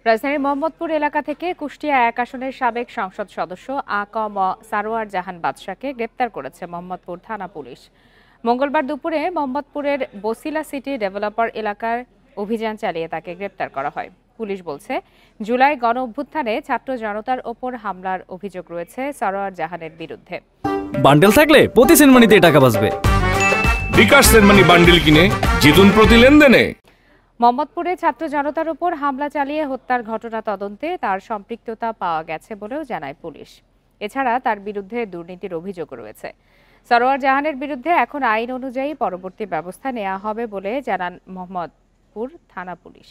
রাজধানীর মোহাম্মদপুর এলাকা থেকে কুষ্টিয়া ১ আসনের সাবেক সংসদ সদস্য আ.ক.ম সারোয়ার জাহান বাদশাকে গ্রেপ্তার করেছে মোহাম্মদপুর থানা পুলিশ। মঙ্গলবার দুপুরে মোহাম্মদপুরের বসিলা সিটি ডেভেলপার এলাকার অভিযান চালিয়ে তাকে গ্রেপ্তার করা হয়। পুলিশ বলছে, জুলাই গণ অভ্যুত্থানে ছাত্র জনতার ওপর হামলার অভিযোগ রয়েছে সারোয়ার জাহানের বিরুদ্ধে। বান্ডেল থাকলে প্রতি সেনমানিতে টাকা বাঁচবে। বিকাশ সেনমানি বান্ডেল কিনে জিতুন প্রতি লেনদেনে। মোহাম্মদপুরে ছাত্র জনতার উপর হামলা চালিয়ে হত্যার ঘটনা তদন্তে তার সম্পৃক্ততা পাওয়া গেছে বলেও জানায় পুলিশ। এছাড়া তার বিরুদ্ধে দুর্নীতির অভিযোগ রয়েছে। সারোয়ার জাহানের বিরুদ্ধে এখন আইন অনুযায়ী পরবর্তী ব্যবস্থা নেওয়া হবে বলে জানান মোহাম্মদপুর থানা পুলিশ।